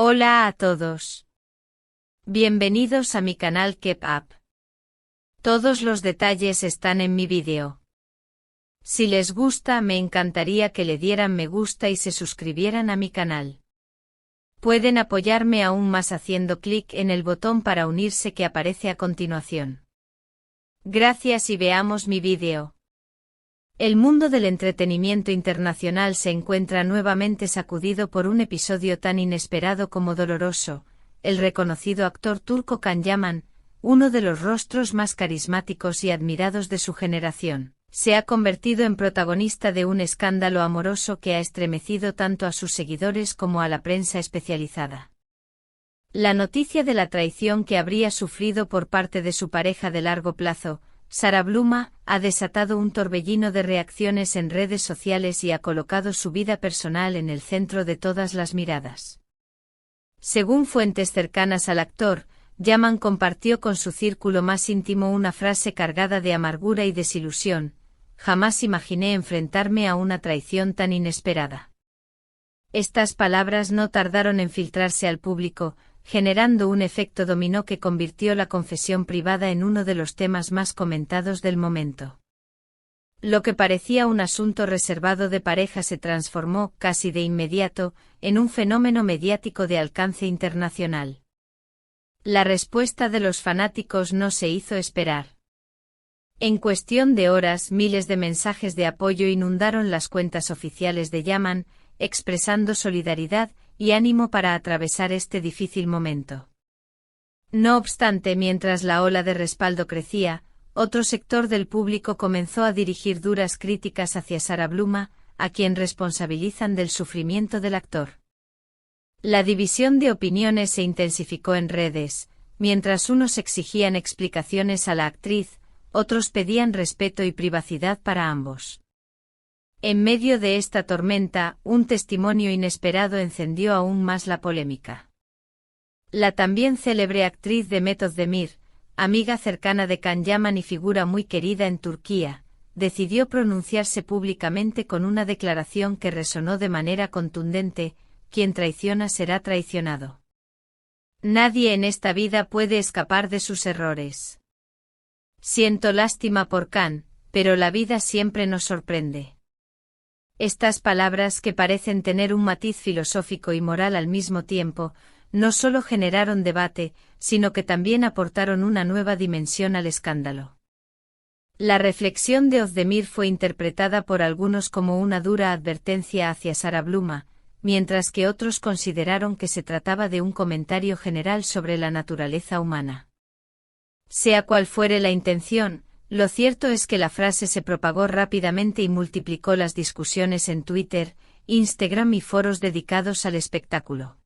Hola a todos. Bienvenidos a mi canal Keep Up. Todos los detalles están en mi vídeo. Si les gusta, me encantaría que le dieran me gusta y se suscribieran a mi canal. Pueden apoyarme aún más haciendo clic en el botón para unirse que aparece a continuación. Gracias y veamos mi vídeo. El mundo del entretenimiento internacional se encuentra nuevamente sacudido por un episodio tan inesperado como doloroso. El reconocido actor turco Can Yaman, uno de los rostros más carismáticos y admirados de su generación, se ha convertido en protagonista de un escándalo amoroso que ha estremecido tanto a sus seguidores como a la prensa especializada. La noticia de la traición que habría sufrido por parte de su pareja de largo plazo, Sara Bluma, ha desatado un torbellino de reacciones en redes sociales y ha colocado su vida personal en el centro de todas las miradas. Según fuentes cercanas al actor, Yaman compartió con su círculo más íntimo una frase cargada de amargura y desilusión: «Jamás imaginé enfrentarme a una traición tan inesperada». Estas palabras no tardaron en filtrarse al público, generando un efecto dominó que convirtió la confesión privada en uno de los temas más comentados del momento. Lo que parecía un asunto reservado de pareja se transformó, casi de inmediato, en un fenómeno mediático de alcance internacional. La respuesta de los fanáticos no se hizo esperar. En cuestión de horas, miles de mensajes de apoyo inundaron las cuentas oficiales de Yaman, expresando solidaridad y ánimo para atravesar este difícil momento. No obstante, mientras la ola de respaldo crecía, otro sector del público comenzó a dirigir duras críticas hacia Sara Bluma, a quien responsabilizan del sufrimiento del actor. La división de opiniones se intensificó en redes, mientras unos exigían explicaciones a la actriz, otros pedían respeto y privacidad para ambos. En medio de esta tormenta, un testimonio inesperado encendió aún más la polémica. La también célebre actriz Demet Özdemir, amiga cercana de Can Yaman y figura muy querida en Turquía, decidió pronunciarse públicamente con una declaración que resonó de manera contundente: «Quien traiciona será traicionado. Nadie en esta vida puede escapar de sus errores. Siento lástima por Can, pero la vida siempre nos sorprende». Estas palabras, que parecen tener un matiz filosófico y moral al mismo tiempo, no solo generaron debate, sino que también aportaron una nueva dimensión al escándalo. La reflexión de Özdemir fue interpretada por algunos como una dura advertencia hacia Sara Bluma, mientras que otros consideraron que se trataba de un comentario general sobre la naturaleza humana. Sea cual fuere la intención, lo cierto es que la frase se propagó rápidamente y multiplicó las discusiones en Twitter, Instagram y foros dedicados al espectáculo.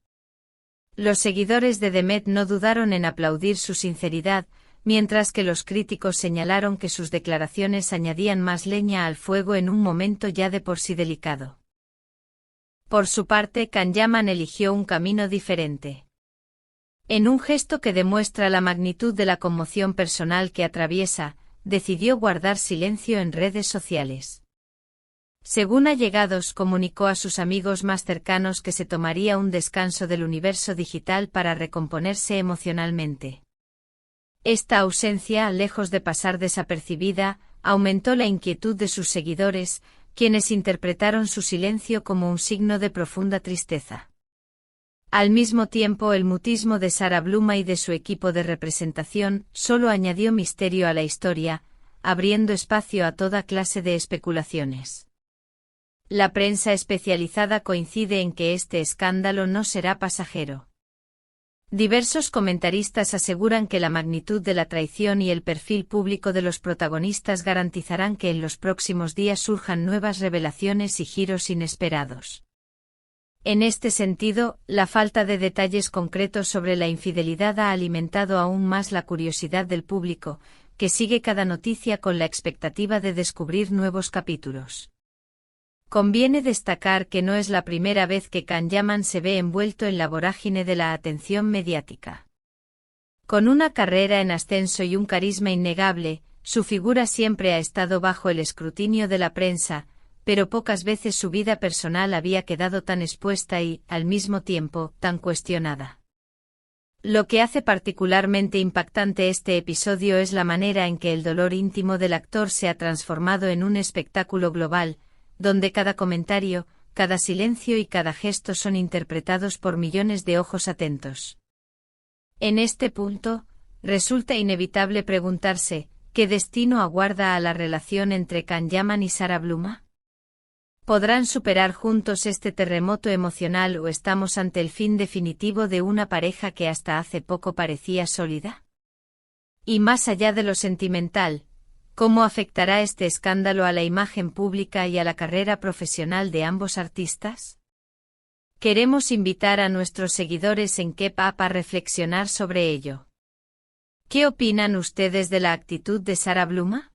Los seguidores de Demet no dudaron en aplaudir su sinceridad, mientras que los críticos señalaron que sus declaraciones añadían más leña al fuego en un momento ya de por sí delicado. Por su parte, Can Yaman eligió un camino diferente. En un gesto que demuestra la magnitud de la conmoción personal que atraviesa, decidió guardar silencio en redes sociales. Según allegados, comunicó a sus amigos más cercanos que se tomaría un descanso del universo digital para recomponerse emocionalmente. Esta ausencia, lejos de pasar desapercibida, aumentó la inquietud de sus seguidores, quienes interpretaron su silencio como un signo de profunda tristeza. Al mismo tiempo, el mutismo de Sara Bluma y de su equipo de representación solo añadió misterio a la historia, abriendo espacio a toda clase de especulaciones. La prensa especializada coincide en que este escándalo no será pasajero. Diversos comentaristas aseguran que la magnitud de la traición y el perfil público de los protagonistas garantizarán que en los próximos días surjan nuevas revelaciones y giros inesperados. En este sentido, la falta de detalles concretos sobre la infidelidad ha alimentado aún más la curiosidad del público, que sigue cada noticia con la expectativa de descubrir nuevos capítulos. Conviene destacar que no es la primera vez que Can Yaman se ve envuelto en la vorágine de la atención mediática. Con una carrera en ascenso y un carisma innegable, su figura siempre ha estado bajo el escrutinio de la prensa, pero pocas veces su vida personal había quedado tan expuesta y, al mismo tiempo, tan cuestionada. Lo que hace particularmente impactante este episodio es la manera en que el dolor íntimo del actor se ha transformado en un espectáculo global, donde cada comentario, cada silencio y cada gesto son interpretados por millones de ojos atentos. En este punto, resulta inevitable preguntarse, ¿qué destino aguarda a la relación entre Can Yaman y Sarah Bluma? ¿Podrán superar juntos este terremoto emocional o estamos ante el fin definitivo de una pareja que hasta hace poco parecía sólida? Y más allá de lo sentimental, ¿cómo afectará este escándalo a la imagen pública y a la carrera profesional de ambos artistas? Queremos invitar a nuestros seguidores en Keep Up a reflexionar sobre ello. ¿Qué opinan ustedes de la actitud de Sarah Bluma?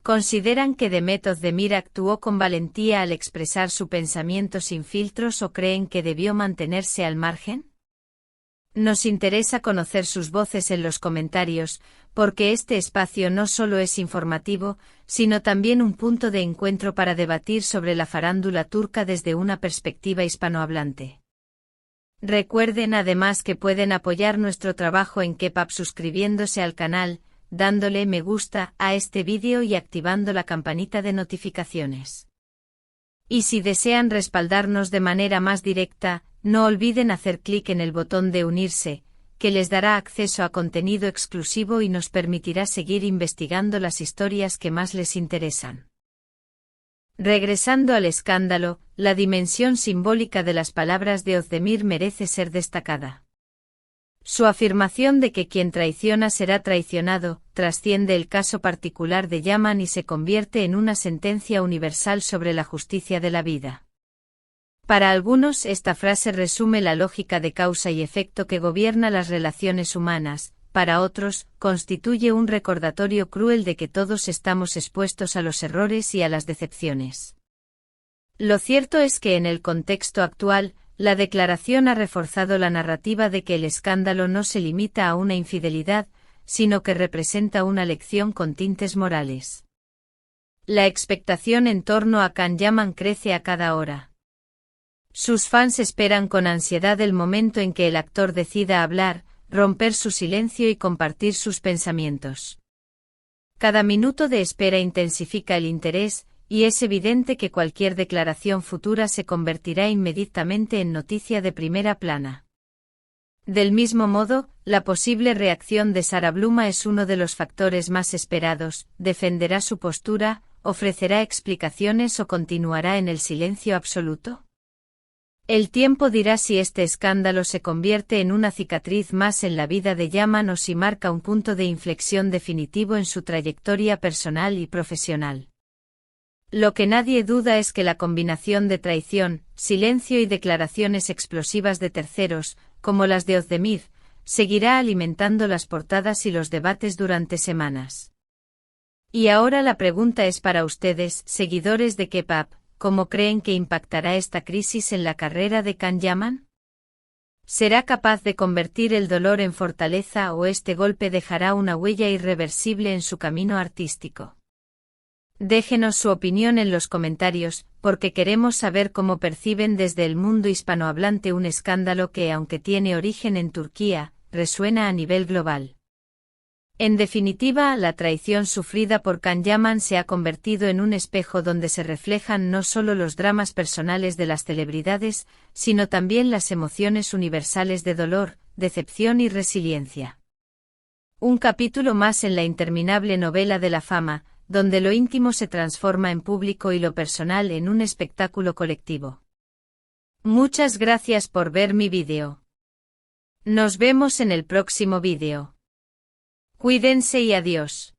¿Consideran que Demet Özdemir actuó con valentía al expresar su pensamiento sin filtros o creen que debió mantenerse al margen? Nos interesa conocer sus voces en los comentarios, porque este espacio no solo es informativo, sino también un punto de encuentro para debatir sobre la farándula turca desde una perspectiva hispanohablante. Recuerden además que pueden apoyar nuestro trabajo en Keep Up suscribiéndose al canal, dándole me gusta a este vídeo y activando la campanita de notificaciones. Y si desean respaldarnos de manera más directa, no olviden hacer clic en el botón de unirse, que les dará acceso a contenido exclusivo y nos permitirá seguir investigando las historias que más les interesan. Regresando al escándalo, la dimensión simbólica de las palabras de Özdemir merece ser destacada. Su afirmación de que quien traiciona será traicionado, trasciende el caso particular de Yaman y se convierte en una sentencia universal sobre la justicia de la vida. Para algunos esta frase resume la lógica de causa y efecto que gobierna las relaciones humanas, para otros, constituye un recordatorio cruel de que todos estamos expuestos a los errores y a las decepciones. Lo cierto es que en el contexto actual, la declaración ha reforzado la narrativa de que el escándalo no se limita a una infidelidad, sino que representa una lección con tintes morales. La expectación en torno a Can Yaman crece a cada hora. Sus fans esperan con ansiedad el momento en que el actor decida hablar, romper su silencio y compartir sus pensamientos. Cada minuto de espera intensifica el interés, y es evidente que cualquier declaración futura se convertirá inmediatamente en noticia de primera plana. Del mismo modo, la posible reacción de Sarah Bluma es uno de los factores más esperados. ¿Defenderá su postura, ofrecerá explicaciones o continuará en el silencio absoluto? El tiempo dirá si este escándalo se convierte en una cicatriz más en la vida de Yaman o si marca un punto de inflexión definitivo en su trayectoria personal y profesional. Lo que nadie duda es que la combinación de traición, silencio y declaraciones explosivas de terceros, como las de Özdemir, seguirá alimentando las portadas y los debates durante semanas. Y ahora la pregunta es para ustedes, seguidores de Keep Up, ¿cómo creen que impactará esta crisis en la carrera de Can Yaman? ¿Será capaz de convertir el dolor en fortaleza o este golpe dejará una huella irreversible en su camino artístico? Déjenos su opinión en los comentarios, porque queremos saber cómo perciben desde el mundo hispanohablante un escándalo que, aunque tiene origen en Turquía, resuena a nivel global. En definitiva, la traición sufrida por Can Yaman se ha convertido en un espejo donde se reflejan no solo los dramas personales de las celebridades, sino también las emociones universales de dolor, decepción y resiliencia. Un capítulo más en la interminable novela de la fama, donde lo íntimo se transforma en público y lo personal en un espectáculo colectivo. Muchas gracias por ver mi vídeo. Nos vemos en el próximo vídeo. Cuídense y adiós.